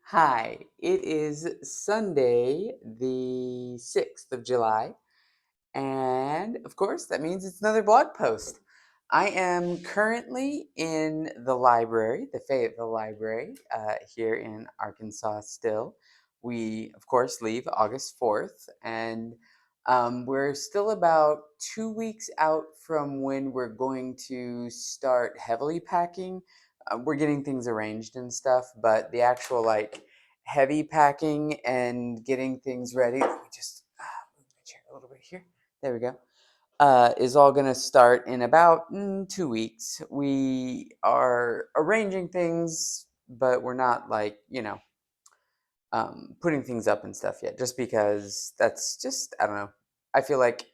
Hi, it is Sunday, the 6th of July, and of course, that means it's another blog post. I am currently in the library, the Fayetteville Library, here in Arkansas still. We, of course, leave August 4th, and we're still about 2 weeks out from when we're going to start heavily packing. We're getting things arranged and stuff, but the actual heavy packing and getting things ready, let me just move my chair a little bit here. There we go. Is all going to start in about 2 weeks. We are arranging things, but we're not putting things up and stuff yet, just because that's just, I don't know. I feel like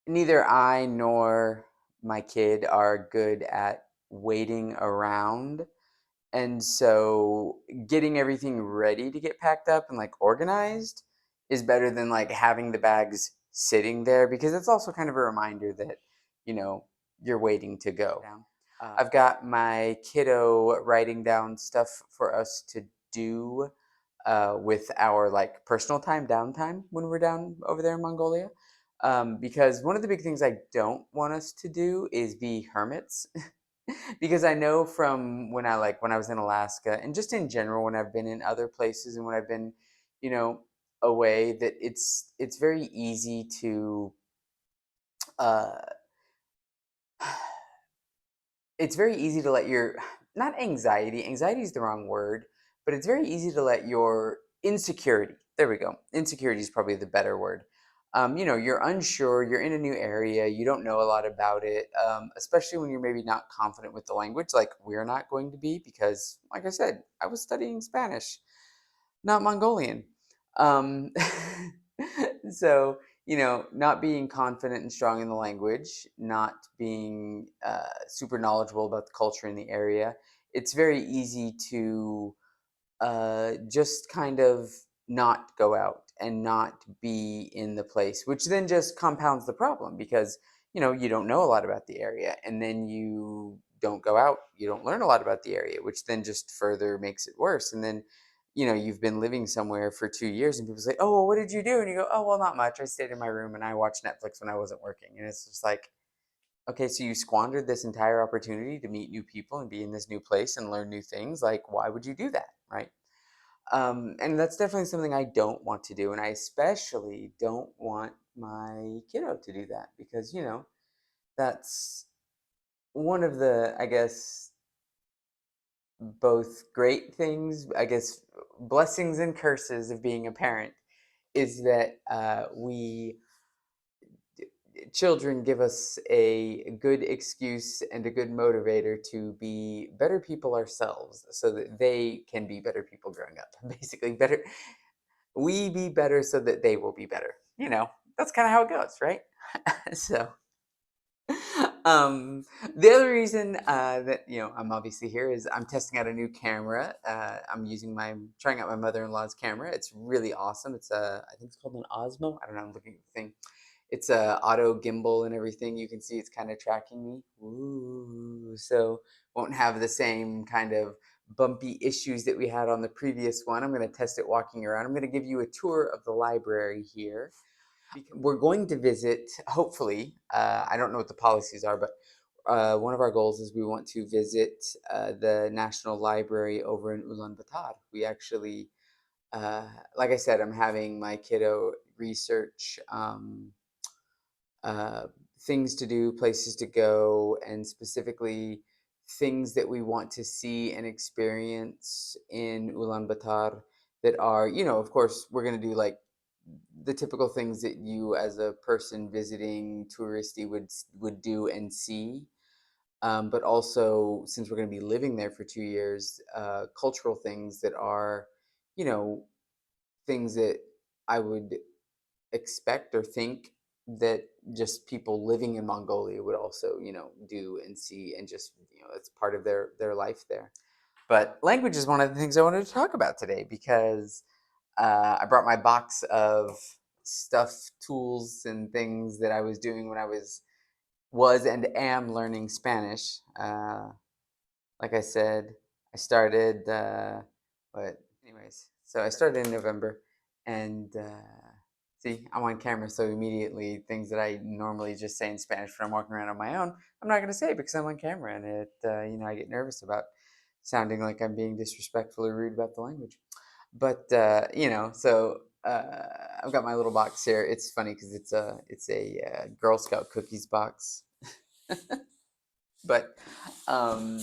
neither I nor my kid are good at waiting around. And so getting everything ready to get packed up and organized is better than having the bags sitting there, because it's also kind of a reminder that, you know, you're waiting to go. I've got my kiddo writing down stuff for us to do with our personal time, downtime when we're down over there in Mongolia. Because one of the big things I don't want us to do is be hermits. Because I know from when I was in Alaska, and just in general when I've been in other places and when I've been, you know, away, that it's very easy to uh it's very easy to let your, not anxiety is the wrong word, but it's very easy to let your insecurity, there we go, insecurity is probably the better word. You're unsure, you're in a new area, you don't know a lot about it, especially when you're maybe not confident with the language, like we're not going to be, because like I said, I was studying Spanish, not Mongolian. Um, so, not being confident and strong in the language, not being super knowledgeable about the culture in the area, it's very easy to just kind of not go out and not be in the place, which then just compounds the problem, because you don't know a lot about the area, and then you don't go out, you don't learn a lot about the area, which then just further makes it worse. And then you've been living somewhere for 2 years and people say, oh, well, what did you do? And you go, oh, well, not much, I stayed in my room and I watched Netflix when I wasn't working. And it's just like, okay, so you squandered this entire opportunity to meet new people and be in this new place and learn new things. Like, why would you do that, right? And that's definitely something I don't want to do. And I especially don't want my kiddo to do that, because, that's one of the, I guess, both great things, I guess, blessings and curses of being a parent, is that children give us a good excuse and a good motivator to be better people ourselves, so that they can be better people growing up. Basically, better, we be better so that they will be better. That's kind of how it goes, right? So, um, the other reason that I'm obviously here is I'm testing out a new camera. Trying out my mother-in-law's camera. It's really awesome. I think it's called an Osmo. I don't know. I'm looking at the thing. It's a auto gimbal and everything. You can see it's kind of tracking me. Ooh, so won't have the same kind of bumpy issues that we had on the previous one. I'm going to test it walking around. I'm going to give you a tour of the library here. We're going to visit, hopefully, I don't know what the policies are, but one of our goals is we want to visit the National Library over in Ulaanbaatar. We actually, like I said, I'm having my kiddo research uh, things to do, places to go, and specifically things that we want to see and experience in Ulaanbaatar that are, of course, we're going to do the typical things that you as a person visiting touristy would do and see. But also, since we're going to be living there for 2 years, cultural things that are, you know, things that I would expect or think that just people living in Mongolia would also, do and see, and just, it's part of their life there. But language is one of the things I wanted to talk about today, because I brought my box of stuff, tools, and things that I was doing when I was and am learning Spanish. Like I said, I started, but anyways, so I started in November, and see, I'm on camera, so immediately things that I normally just say in Spanish when I'm walking around on my own, I'm not going to say because I'm on camera, and I get nervous about sounding like I'm being disrespectful or rude about the language. But so I've got my little box here. It's funny because it's a Girl Scout cookies box, but um,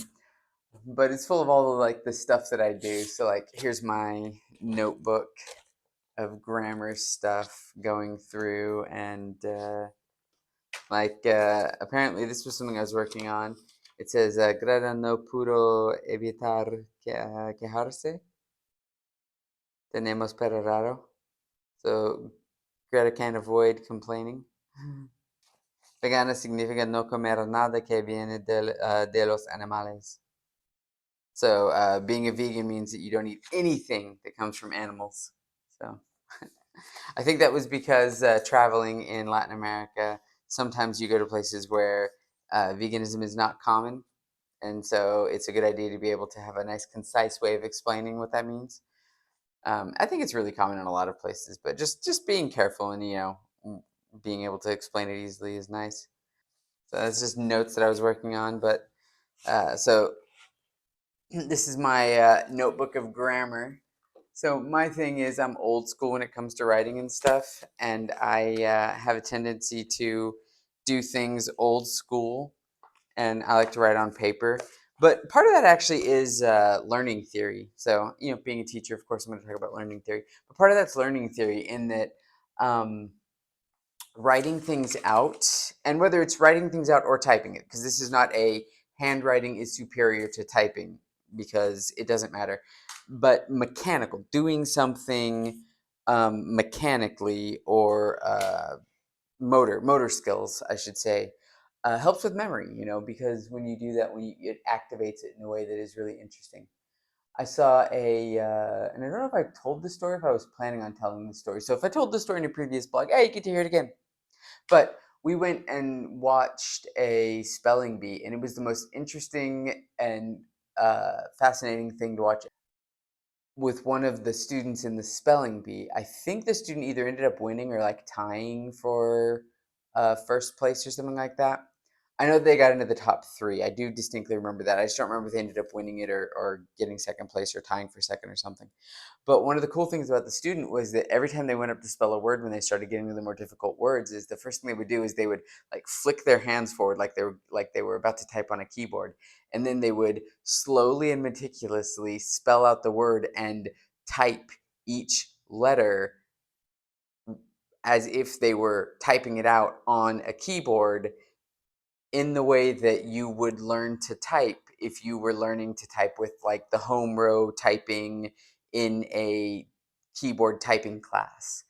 but it's full of all the like the stuff that I do. So like here's my notebook of grammar stuff going through, and apparently this was something I was working on. It says Greta no pudo evitar quejarse. Tenemos pero raro. So Greta can't avoid complaining. Vegana significa no comer nada que viene de los animales. So being a vegan means that you don't eat anything that comes from animals. So I think that was because traveling in Latin America, sometimes you go to places where veganism is not common, and so it's a good idea to be able to have a nice, concise way of explaining what that means. I think it's really common in a lot of places, but just being careful and being able to explain it easily is nice. So that's just notes that I was working on, but so this is my notebook of grammar. So my thing is I'm old school when it comes to writing and stuff, and I have a tendency to do things old school, and I like to write on paper. But part of that actually is learning theory. So being a teacher, of course, I'm going to talk about learning theory. But part of that's learning theory in that um, writing things out, and whether it's writing things out or typing it, because this is not a handwriting is superior to typing, because it doesn't matter. But mechanical, doing something mechanically, or motor skills, I should say, helps with memory. Because when you do that, it activates it in a way that is really interesting. I saw and I don't know if I told the story, if I was planning on telling the story. So if I told the story in a previous blog, hey, you get to hear it again. But we went and watched a spelling bee, and it was the most interesting and fascinating thing to watch with one of the students in the spelling bee. I think the student either ended up winning or like tying for first place or something like that. I know they got into the top three. I do distinctly remember that. I just don't remember if they ended up winning it, or getting second place or tying for second or something. But one of the cool things about the student was that every time they went up to spell a word, when they started getting to the more difficult words, is the first thing they would do is they would like flick their hands forward like they were about to type on a keyboard, and then they would slowly and meticulously spell out the word and type each letter as if they were typing it out on a keyboard, in the way that you would learn to type if you were learning to type with like the home row typing in a keyboard typing class.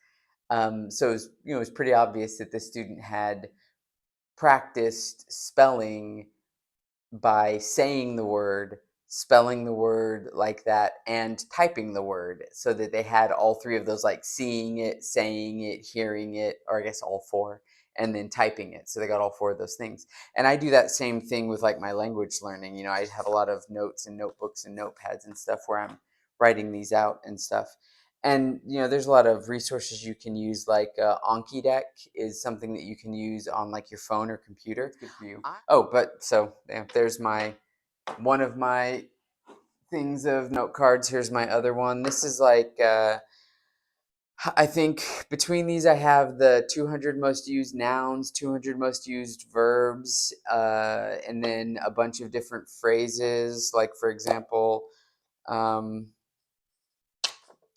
So it was pretty obvious that the student had practiced spelling by saying the word, spelling the word like that, and typing the word, so that they had all three of those, like seeing it, saying it, hearing it, or I guess all four, and then typing it. So they got all four of those things. And I do that same thing with like my language learning. I have a lot of notes and notebooks and notepads and stuff where I'm writing these out and stuff. And there's a lot of resources you can use, like Anki Deck is something that you can use on like your phone or computer. It's good for you. Oh, but so yeah, there's one of my things of note cards. Here's my other one. This is like I think between these I have the 200 most used nouns, 200 most used verbs, and then a bunch of different phrases. Like for example, um,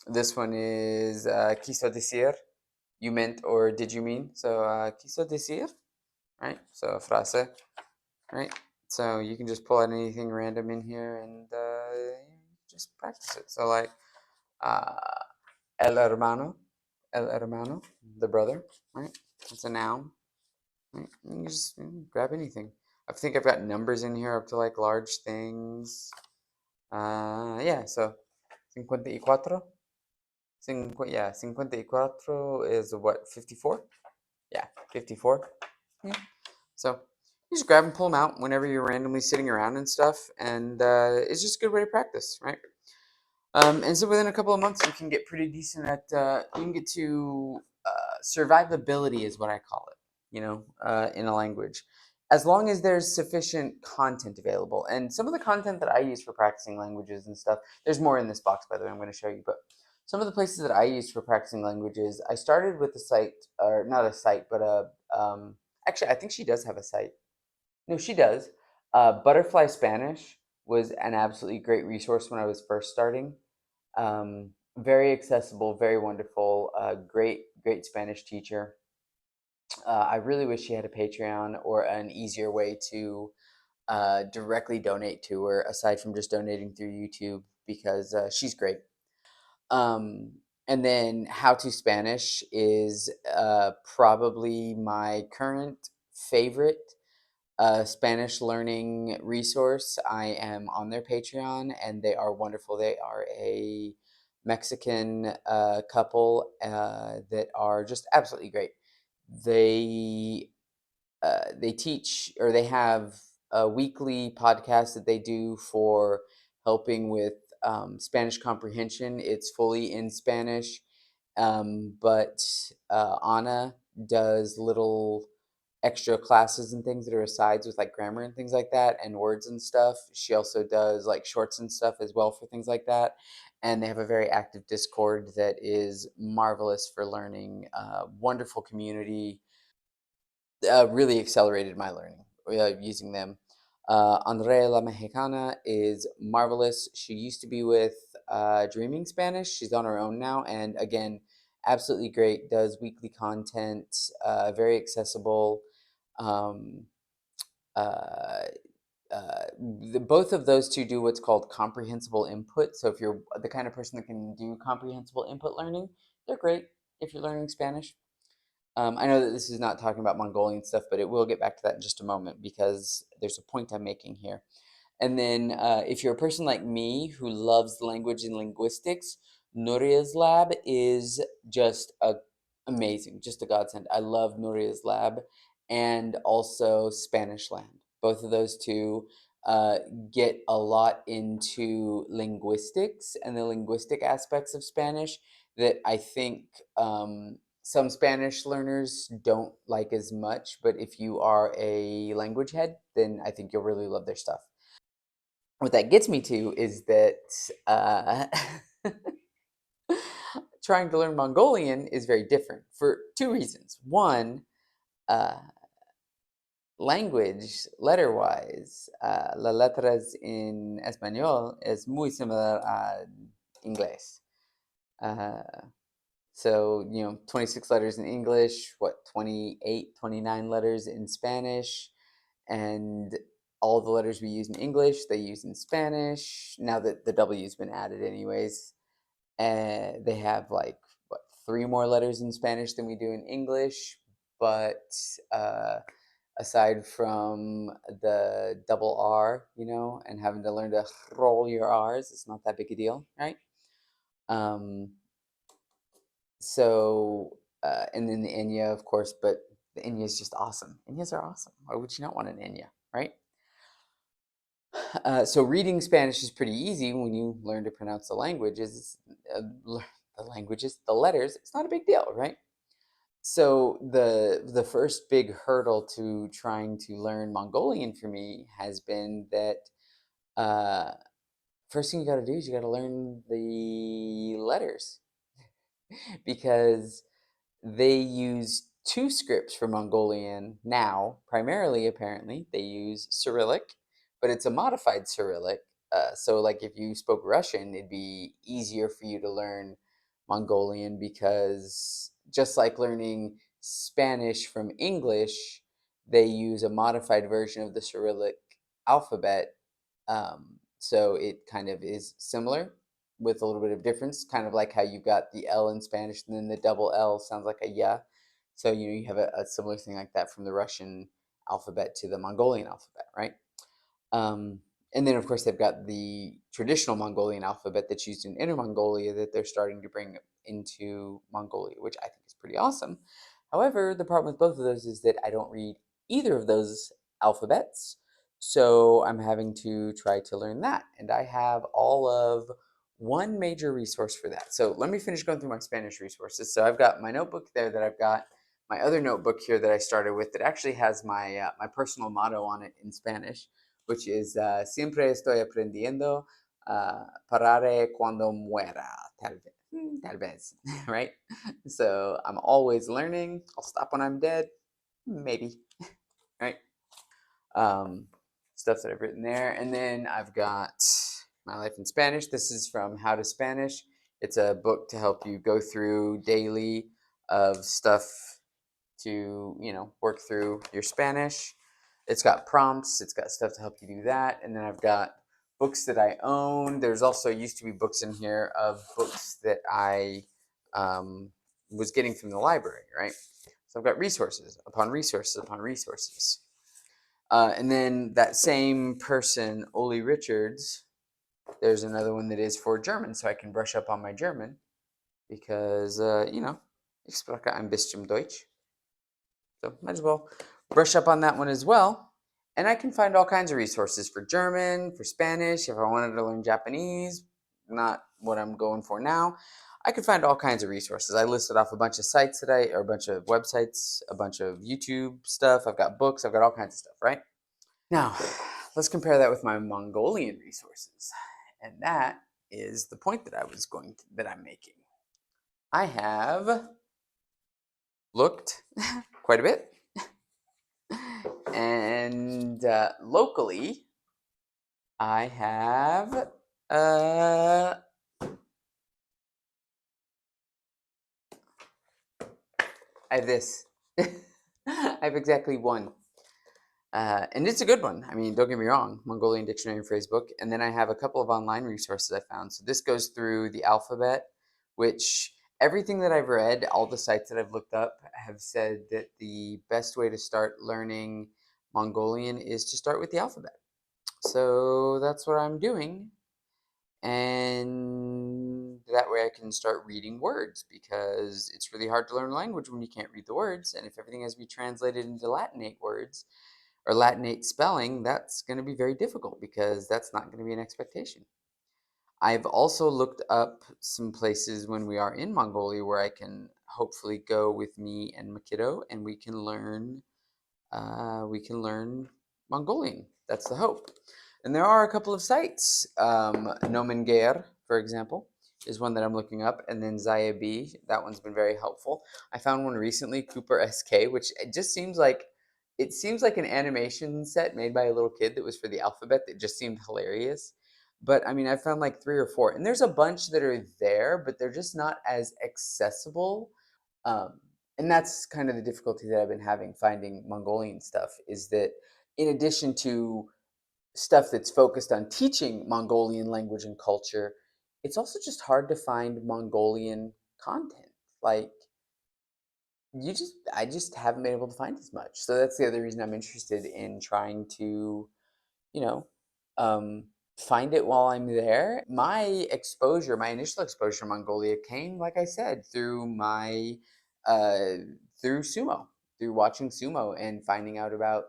this one is quiso decir, you meant or did you mean? So quiso decir, right? So frase, right? So you can just pull out anything random in here and just practice it. So like uh, el hermano, the brother, right? It's a noun, right? You can just grab anything. I think I've got numbers in here up to like large things. Yeah, so 54. Yeah, 54 is what, 54? Yeah, 54. Yeah. So You just grab and pull them out whenever you're randomly sitting around and stuff, and it's just a good way to practice, right? And so within a couple of months, you can get pretty decent at. You can get to survivability, is what I call it. In a language, as long as there's sufficient content available. And some of the content that I use for practicing languages and stuff. There's more in this box, by the way. I'm going to show you, but some of the places that I use for practicing languages. I started with a site, or not a site, but a. Actually, I think she does have a site. No, she does. Butterfly Spanish was an absolutely great resource when I was first starting. Very accessible, very wonderful, great Spanish teacher. I really wish she had a Patreon or an easier way to directly donate to her aside from just donating through YouTube because she's great. Um, and then How to Spanish is probably my current favorite Spanish learning resource. I am on their Patreon, and they are wonderful. They are a Mexican couple that are just absolutely great. They they teach, or they have a weekly podcast that they do for helping with Spanish comprehension. It's fully in Spanish, but Anna does little extra classes and things that are asides with like grammar and things like that and words and stuff. She also does like shorts and stuff as well for things like that. And they have a very active Discord that is marvelous for learning. Wonderful community. Really accelerated my learning using them. Andrea La Mexicana is marvelous. She used to be with Dreaming Spanish. She's on her own now. And again, absolutely great. Does weekly content, very accessible. Um, uh, Both of those two do what's called comprehensible input. So if you're the kind of person that can do comprehensible input learning, they're great if you're learning Spanish. I know that this is not talking about Mongolian stuff, but it will get back to that in just a moment because there's a point I'm making here. And then if you're a person like me who loves language and linguistics, Nuria's lab is just amazing, just a godsend. I love Nuria's lab and also Spanish Land. Both of those two uh, get a lot into linguistics and the linguistic aspects of Spanish that I think some Spanish learners don't like as much. But if you are a language head, then I think you'll really love their stuff. What that gets me to is that uh, trying to learn Mongolian is very different for two reasons. One, uh, language, letter-wise, las letras en español es muy similar a inglés. Uh, so, 26 letters in English, 28, 29 letters in Spanish, and all the letters we use in English, they use in Spanish. Now that the W's been added, anyways, and they have like three more letters in Spanish than we do in English. But uh, aside from the double R, and having to learn to roll your R's, it's not that big a deal, right? Um, and then the Enya, of course, but the Enya is just awesome. Enyas are awesome. Why would you not want an Enya, right? So reading Spanish is pretty easy when you learn to pronounce the languages. The languages, the letters. It's not a big deal, right? So the first big hurdle to trying to learn Mongolian for me has been that uh, first thing you got to do is you got to learn the letters because they use two scripts for Mongolian now. Primarily, apparently, they use Cyrillic, but it's a modified Cyrillic. So, like, if you spoke Russian, it'd be easier for you to learn Mongolian because just like learning Spanish from English, they use a modified version of the Cyrillic alphabet. So it kind of is similar with a little bit of difference, kind of like how you've got the L in Spanish and then the double L sounds like a ya. So you have a similar thing like that from the Russian alphabet to the Mongolian alphabet, right? Um, and then of course they've got the traditional Mongolian alphabet that's used in Inner Mongolia that they're starting to bring into Mongolia, which I think is pretty awesome. However, the problem with both of those is that I don't read either of those alphabets. So I'm having to try to learn that. And I have all of one major resource for that. So let me finish going through my Spanish resources. So I've got my notebook there that I've got my other notebook here that I started with that actually has my personal motto on it in Spanish, which is Siempre estoy aprendiendo, pararé cuando muera, tal vez, right? So I'm always learning. I'll stop when I'm dead, maybe, right? Um, Stuff that I've written there. And then I've got My Life in Spanish. This is from How to Spanish. It's a book to help you go through daily of stuff to, work through your Spanish. It's got prompts, it's got stuff to help you do that. And then I've got books that I own. There's also used to be books in here of books that I was getting from the library, right? So I've got resources upon resources upon resources. And then that same person, Oli Richards, there's another one that is for German, so I can brush up on my German because, ich spreche ein bisschen Deutsch. So might as well brush up on that one as well. And I can find all kinds of resources for German, for Spanish. If I wanted to learn Japanese, not what I'm going for now, I could find all kinds of resources. I listed off a bunch of sites today, or a bunch of websites, a bunch of YouTube stuff. I've got books, I've got all kinds of stuff, right? Now, let's compare that with my Mongolian resources. And that is the point that I'm making. I have looked quite a bit. And locally, I have I have this. I have exactly one. And it's a good one. I mean, don't get me wrong, Mongolian Dictionary and Phrase Book. And then I have a couple of online resources I found. So this goes through the alphabet, which everything that I've read, all the sites that I've looked up have said that the best way to start learning Mongolian is to start with the alphabet. So that's what I'm doing. And that way I can start reading words because it's really hard to learn a language when you can't read the words. And if everything has to be translated into Latinate words or Latinate spelling, that's going to be very difficult because that's not going to be an expectation. I've also looked up some places when we are in Mongolia where I can hopefully go with me and Makido and we can learn Mongolian. That's the hope. And there are a couple of sites. Nomenger, for example, is one that I'm looking up, and then Zayabi. That one's been very helpful. I found one recently, Cooper SK, which it seems like an animation set made by a little kid that was for the alphabet that just seemed hilarious. But I mean, I found like three or four, and there's a bunch that are there, but they're just not as accessible. Um, and that's kind of the difficulty that I've been having finding Mongolian stuff is that in addition to stuff that's focused on teaching Mongolian language and culture, it's also just hard to find Mongolian content. Like I just haven't been able to find as much. So that's the other reason I'm interested in trying to, you know, um, find it while I'm there. My initial exposure to Mongolia came, like I said, uh, through sumo, through watching sumo and finding out about,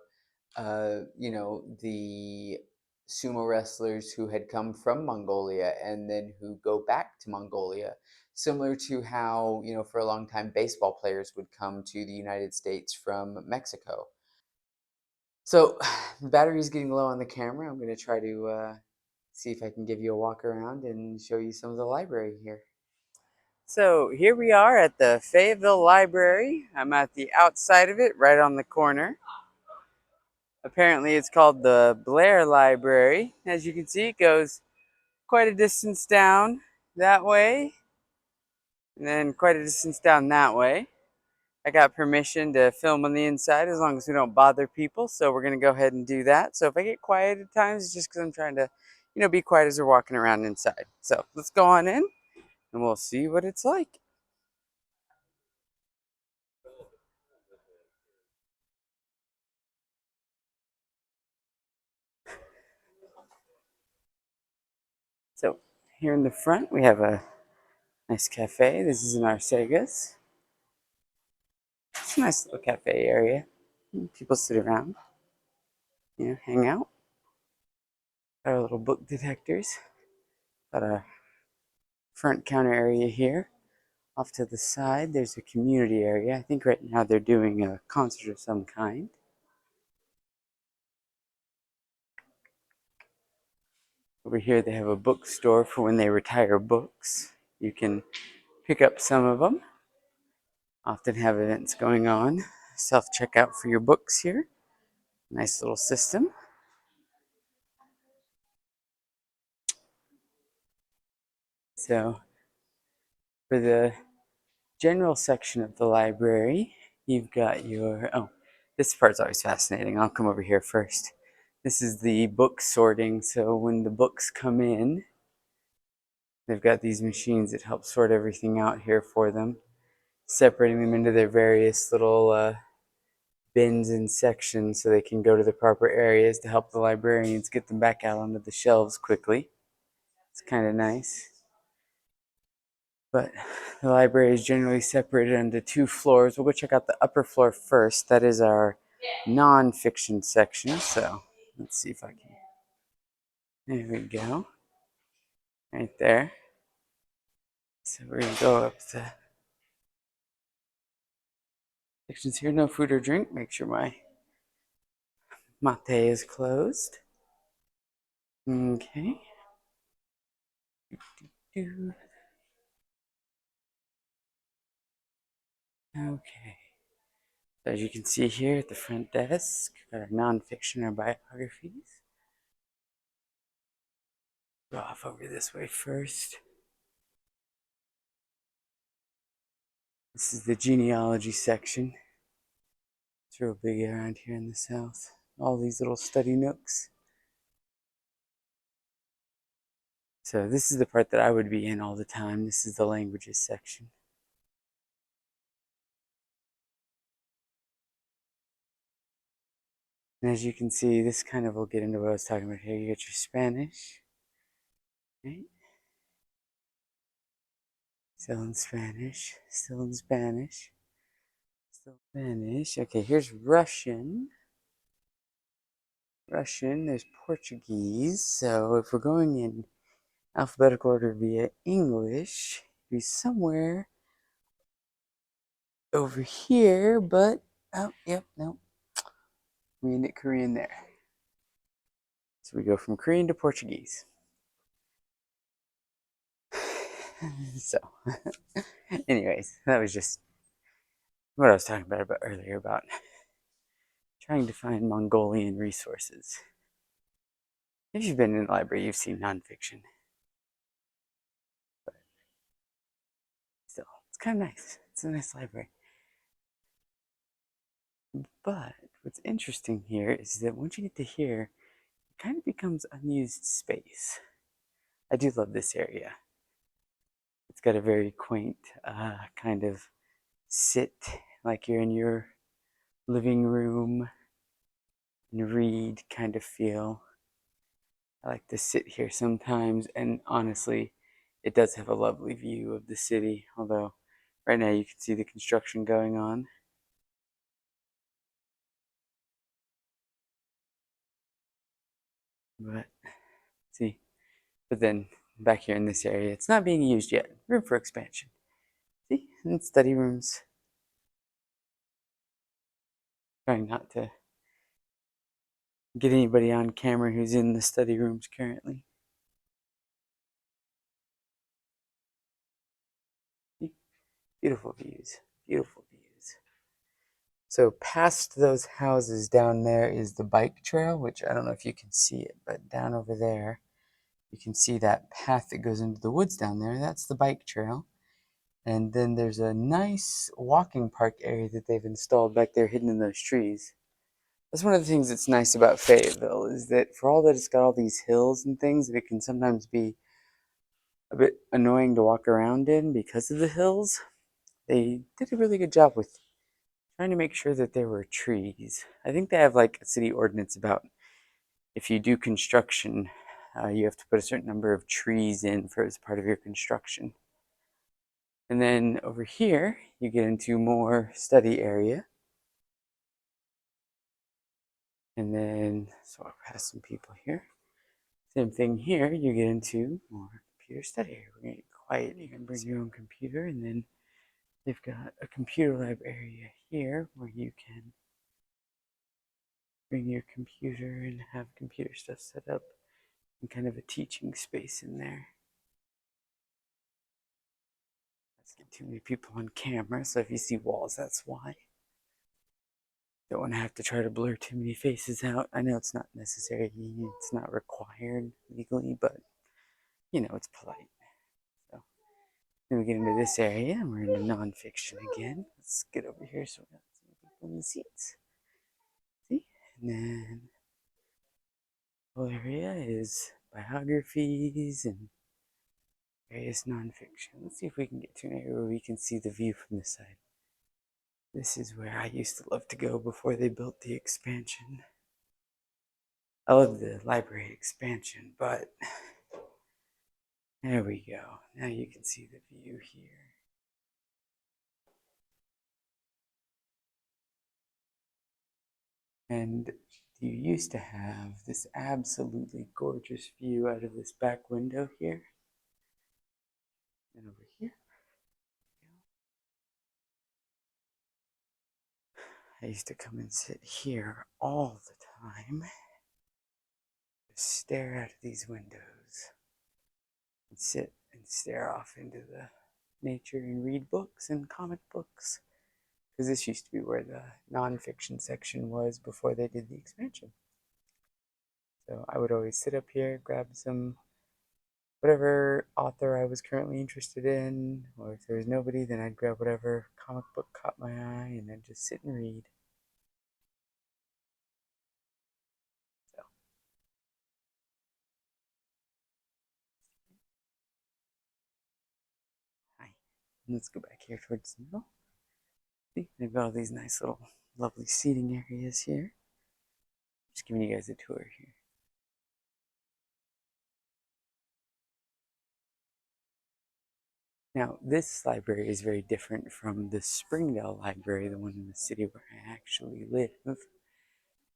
the sumo wrestlers who had come from Mongolia and then who go back to Mongolia. Similar to how, for a long time, baseball players would come to the United States from Mexico. So, the battery's getting low on the camera. I'm going to try to see if I can give you a walk around and show you some of the library here. So here we are at the Fayetteville Library. I'm at the outside of it, right on the corner. Apparently it's called the Blair Library. As you can see, it goes quite a distance down that way, and then quite a distance down that way. I got permission to film on the inside as long as we don't bother people, so we're going to go ahead and do that. So if I get quiet at times, it's just because I'm trying to, be quiet as we're walking around inside. So let's go on in, and we'll see what it's like. So here in the front, we have a nice cafe. This is in Arcegas. It's a nice little cafe area. People sit around. hang out. Got our little book detectors. Got a front counter area here. Off to the side, there's a community area. I think right now they're doing a concert of some kind. Over here, they have a bookstore for when they retire books. You can pick up some of them. Often have events going on. Self checkout for your books here. Nice little system. So, for the general section of the library, you've got your. Oh, this part's always fascinating. I'll come over here first. This is the book sorting. So, when the books come in, they've got these machines that help sort everything out here for them, separating them into their various little bins and sections so they can go to the proper areas to help the librarians get them back out onto the shelves quickly. It's kind of nice. But the library is generally separated into two floors. We'll go check out the upper floor first. That is our non-fiction section. So let's see if I can. There we go. Right there. So we're going to go up the sections here. No food or drink. Make sure my mate is closed. Okay. Okay. So as you can see here at the front desk, got our nonfiction or biographies. Go off over this way first. This is the genealogy section. It's real big around here in the south. All these little study nooks. So this is the part that I would be in all the time. This is the languages section. And as you can see, this kind of will get into what I was talking about here. You get your Spanish. Right? Still in Spanish. Still in Spanish. Still Spanish. Okay, here's Russian. Russian. There's Portuguese. So if we're going in alphabetical order via English, be somewhere over here, but oh, yep, no. We end at Korean there. So we go from Korean to Portuguese. So, anyways, that was just what I was talking about earlier about trying to find Mongolian resources. If you've been in the library, you've seen nonfiction. But still, it's kind of nice. It's a nice library. But what's interesting here is that once you get to here, it kind of becomes unused space. I do love this area. It's got a very quaint kind of sit, like you're in your living room and read kind of feel. I like to sit here sometimes, and honestly, it does have a lovely view of the city, although right now you can see the construction going on. But see, but then back here in this area, it's not being used yet. Room for expansion. See, and study rooms. Trying not to get anybody on camera who's in the study rooms currently. Beautiful views. Beautiful views. So past those houses down there is the bike trail, which I don't know if you can see it, but down over there, you can see that path that goes into the woods down there. That's the bike trail. And then there's a nice walking park area that they've installed back there hidden in those trees. That's one of the things that's nice about Fayetteville is that for all that it's got all these hills and things, that it can sometimes be a bit annoying to walk around in because of the hills. They did a really good job with trying to make sure that there were trees. I think they have like a city ordinance about if you do construction, you have to put a certain number of trees in for as part of your construction. And then over here, you get into more study area. And then, so I'll pass some people here. Same thing here, you get into more computer study. We're going to get quiet. You can bring your own computer, and then they've got a computer lab area here where you can bring your computer and have computer stuff set up, and kind of a teaching space in there. Let's get too many people on camera, so if you see walls, that's why. Don't want to have to try to blur too many faces out. I know it's not necessary, it's not required legally, but you know, it's polite. So then we get into this area and we're into nonfiction again. Let's get over here so we got some people in the seats. See? And then the whole area is biographies and various nonfiction. Let's see if we can get to an area where we can see the view from this side. This is where I used to love to go before they built the expansion. I love the library expansion, but there we go. Now you can see the view here. And you used to have this absolutely gorgeous view out of this back window here. And over here. I used to come and sit here all the time. Just stare out of these windows. And sit and stare off into the nature and read books and comic books. Because this used to be where the nonfiction section was before they did the expansion. So I would always sit up here, grab some whatever author I was currently interested in, or if there was nobody, then I'd grab whatever comic book caught my eye and then just sit and read. So, hi. Let's go back here towards the middle. See, they've got all these nice little lovely seating areas here. Just giving you guys a tour here. Now, this library is very different from the Springdale Library, the one in the city where I actually live. The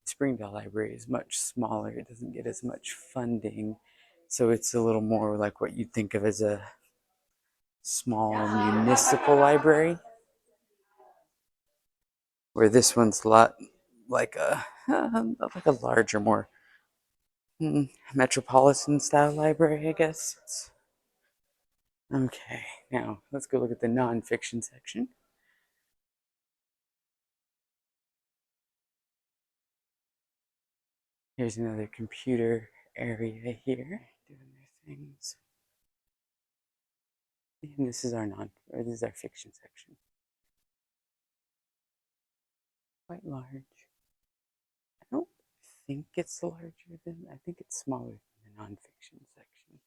Springdale Library is much smaller. It doesn't get as much funding, so it's a little more like what you'd think of as a small municipal library, where this one's a lot like a larger, more metropolitan style library, I guess. Okay, now let's go look at the nonfiction section. Here's another computer area here, doing their things. And this is our fiction section. Quite large. I don't think it's larger than, I think it's smaller than the nonfiction section.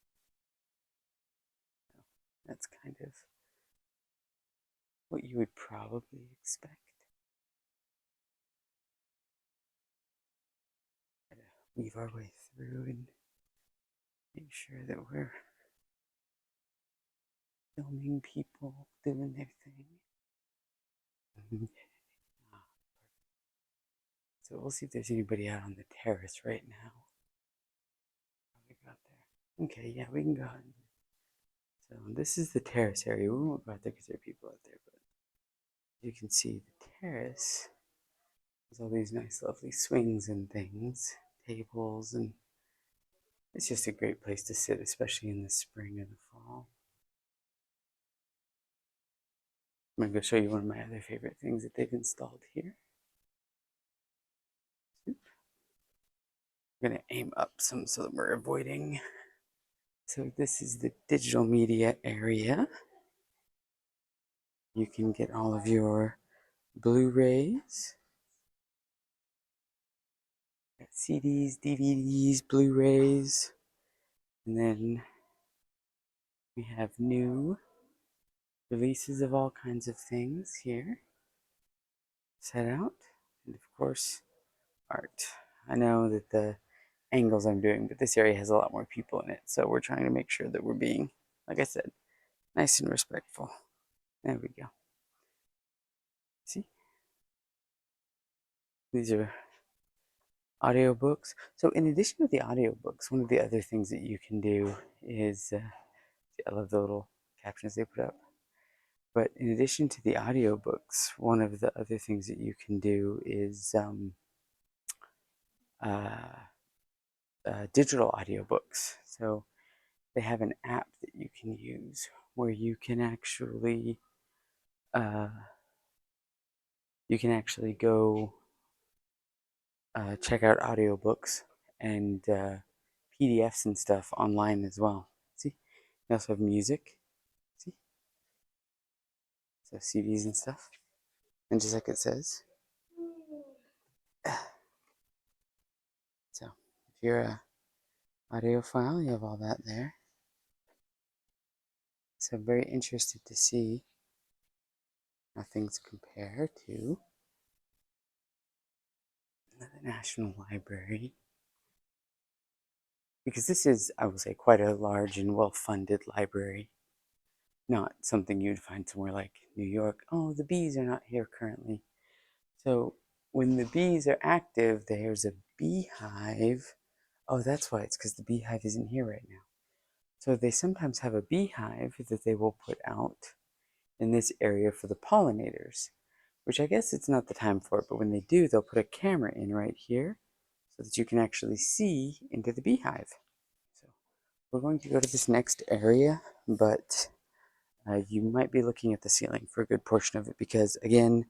So that's kind of what you would probably expect. Weave our way through and make sure that we're filming people doing their thing. So we'll see if there's anybody out on the terrace right now. We got there. Okay, yeah, we can go ahead. So this is the terrace area. We won't go out there because there are people out there, but you can see the terrace. There's all these nice, lovely swings and things, tables, and it's just a great place to sit, especially in the spring and the fall. I'm going to go show you one of my other favorite things that they've installed here. I'm going to aim up some so that we're avoiding. So this is the digital media area. You can get all of your Blu-rays, CDs, DVDs, Blu-rays, and then we have new releases of all kinds of things here set out, and of course art. I know that the angles I'm doing, but this area has a lot more people in it, so we're trying to make sure that we're being, like I said, nice and respectful. There we go. See? These are Audiobooks. So in addition to the audiobooks, one of the other things that you can do is, I love the little captions they put up. But in addition to the audiobooks, one of the other things that you can do is uh, digital audiobooks. So they have an app that you can use where uh, you can actually go check out audiobooks and PDFs and stuff online as well. See, they also have music. See, so CDs and stuff. And just like it says, so if you're a audiophile, you have all that there. So I'm very interested to see how things compare to the National Library. Because this is, I will say, quite a large and well-funded library. Not something you'd find somewhere like New York. Oh, the bees are not here currently. So when the bees are active, there's a beehive. Oh, that's why. It's because the beehive isn't here right now. So they sometimes have a beehive that they will put out in this area for the pollinators, which I guess it's not the time for it, but when they do, they'll put a camera in right here so that you can actually see into the beehive. So we're going to go to this next area, but you might be looking at the ceiling for a good portion of it because, again,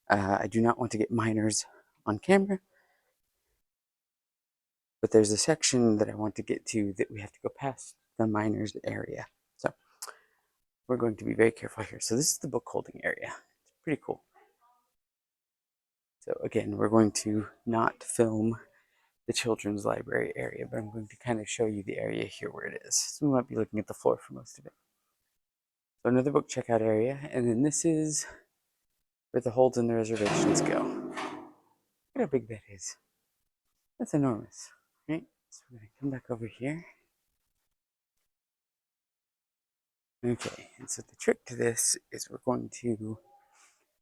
I do not want to get minors on camera, but there's a section that I want to get to that we have to go past the minors area. So we're going to be very careful here. So this is the book holding area. It's pretty cool. So again, we're going to not film the children's library area, but I'm going to kind of show you the area here where it is. So we might be looking at the floor for most of it. So another book checkout area, and then this is where the holds and the reservations go. Look at how big that is. That's enormous, right? So we're going to come back over here. Okay, and so the trick to this is we're going to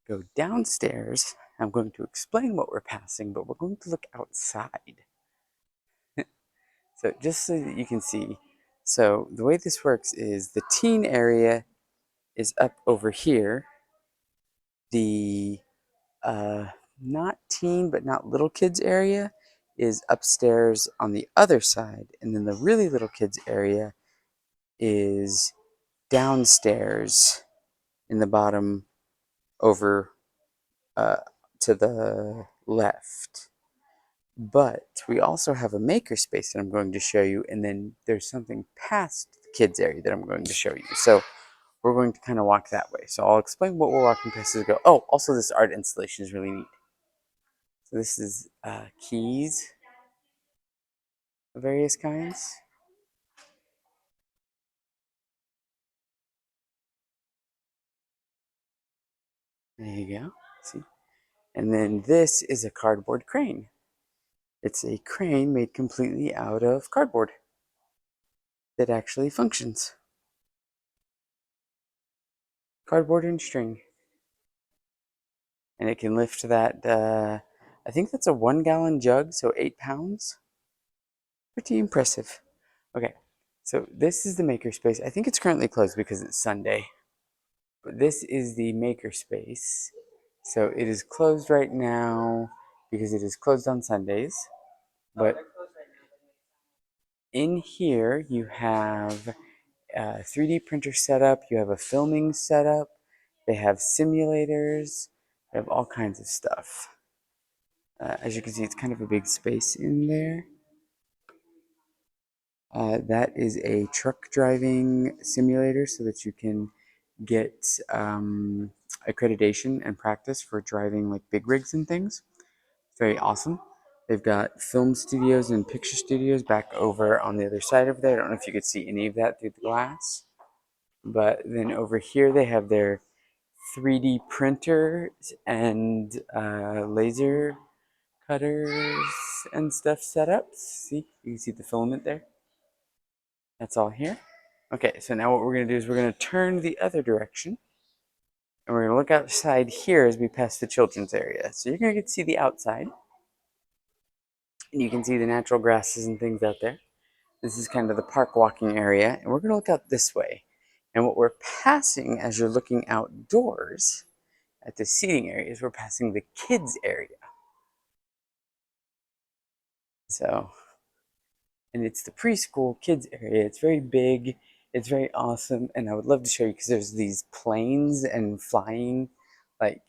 go downstairs. I'm going to explain what we're passing, but we're going to look outside. So just so that you can see, so the way this works is the teen area is up over here. The not teen but not little kids area is upstairs on the other side, and then the really little kids area is downstairs in the bottom over uh, to the left. But we also have a makerspace that I'm going to show you, and then there's something past the kids area that I'm going to show you. So we're going to kind of walk that way. So I'll explain what we're walking past as we go. Oh, also this art installation is really neat. So this is keys of various kinds. There you go. See? And then this is a cardboard crane. It's a crane made completely out of cardboard that actually functions. Cardboard and string. And it can lift that, I think that's a 1 gallon jug, so 8 pounds. Pretty impressive. Okay, so this is the makerspace. I think it's currently closed because it's Sunday. But this is the makerspace. So it is closed right now because it is closed on Sundays. But in here you have a 3D printer setup, you have a filming setup, they have simulators, they have all kinds of stuff. As you can see, it's kind of a big space in there. That is a truck driving simulator so that you can get accreditation and practice for driving like big rigs and things. It's very awesome. They've got film studios and picture studios back over on the other side over there. I don't know if you could see any of that through the glass. But then over here they have their 3D printers and laser cutters and stuff set up. See, you can see the filament there. That's all here. Okay, so now what we're going to do is we're going to turn the other direction. And we're going to look outside here as we pass the children's area. So you're going to get to see the outside. And you can see the natural grasses and things out there. This is kind of the park walking area, and we're going to look out this way. And what we're passing as you're looking outdoors at the seating areas, we're passing the kids area. So, and it's the preschool kids area. It's very big. It's very awesome, and I would love to show you because there's these planes and flying, like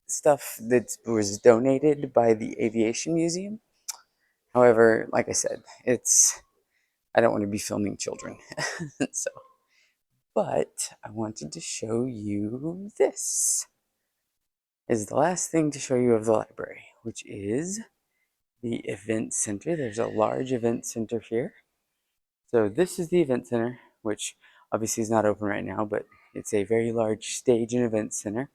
stuff that was donated by the Aviation Museum. However, like I said, I don't want to be filming children, so. But I wanted to show you this. Is the last thing to show you of the library, which is the event center. There's a large event center here. So this is the event center, which obviously is not open right now, but it's a very large stage and event center.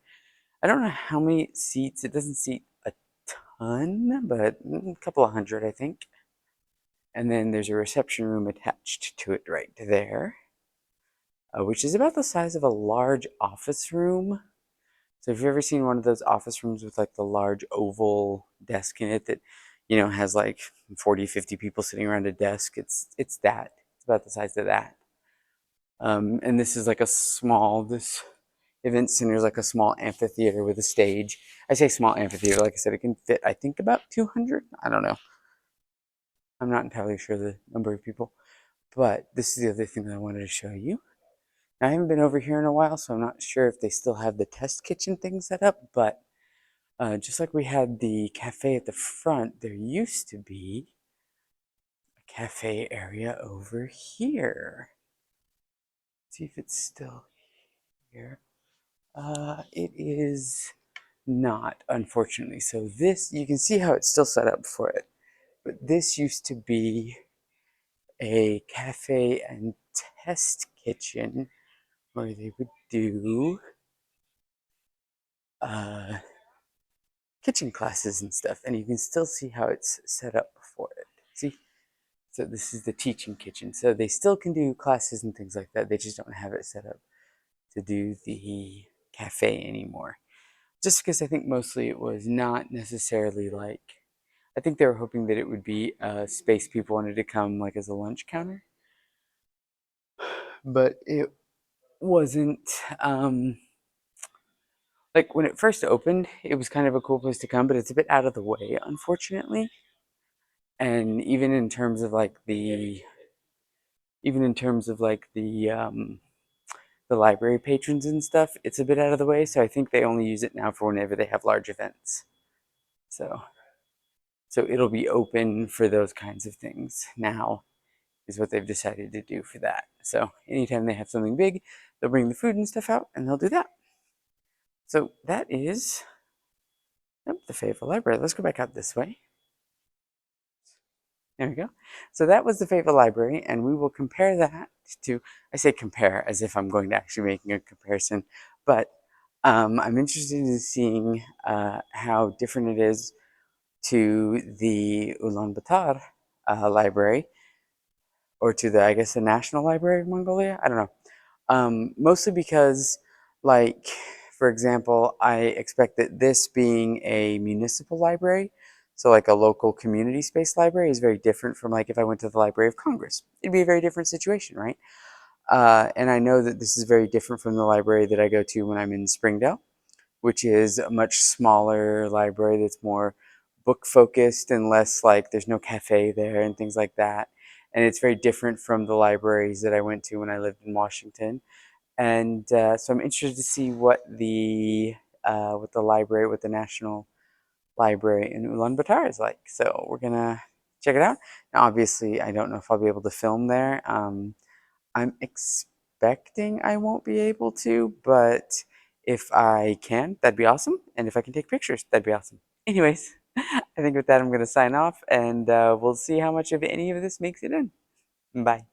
I don't know how many seats. It doesn't seat a ton, but a couple of hundred, I think. And then there's a reception room attached to it right there, which is about the size of a large office room. So if you've ever seen one of those office rooms with like the large oval desk in it that, has like 40, 50 people sitting around a desk, it's that. It's about the size of that. And this is like this event center is like a small amphitheater with a stage. I say small amphitheater, like I said, it can fit, I think, about 200. I don't know. I'm not entirely sure the number of people. But this is the other thing that I wanted to show you. Now, I haven't been over here in a while, so I'm not sure if they still have the test kitchen thing set up, but just like we had the cafe at the front, there used to be a cafe area over here. Let's see if it's still here. It is not, unfortunately. So this, you can see how it's still set up for it. But this used to be a cafe and test kitchen where they would do kitchen classes and stuff. And you can still see how it's set up for it. See? So this is the teaching kitchen. So they still can do classes and things like that. They just don't have it set up to do the cafe anymore. Just because I think mostly it was not necessarily like, I think they were hoping that it would be a space people wanted to come like as a lunch counter. But it wasn't, like when it first opened, it was kind of a cool place to come, but it's a bit out of the way, unfortunately. And even in terms of like the library patrons and stuff, it's a bit out of the way. So I think they only use it now for whenever they have large events. So it'll be open for those kinds of things now, is what they've decided to do for that. So anytime they have something big, they'll bring the food and stuff out and they'll do that. So that is the Fayetteville Library. Let's go back out this way. There we go. So that was the Fayetteville Library, and we will compare that to, I say compare as if I'm going to actually making a comparison, but I'm interested in seeing how different it is to the Ulaanbaatar Library, or to I guess, the National Library of Mongolia. I don't know. Mostly because, like, for example, I expect that this being a municipal library, so like a local community space library, is very different from like if I went to the Library of Congress. It'd be a very different situation, right? And I know that this is very different from the library that I go to when I'm in Springdale, which is a much smaller library that's more book focused and less like there's no cafe there and things like that. And it's very different from the libraries that I went to when I lived in Washington. And so I'm interested to see what the National Library in Ulaanbaatar is like. So we're gonna check it out. Now, obviously, I don't know if I'll be able to film there. I'm expecting I won't be able to, but if I can, that'd be awesome. And if I can take pictures, that'd be awesome. Anyways, I think with that, I'm gonna sign off, and we'll see how much of any of this makes it in. Bye.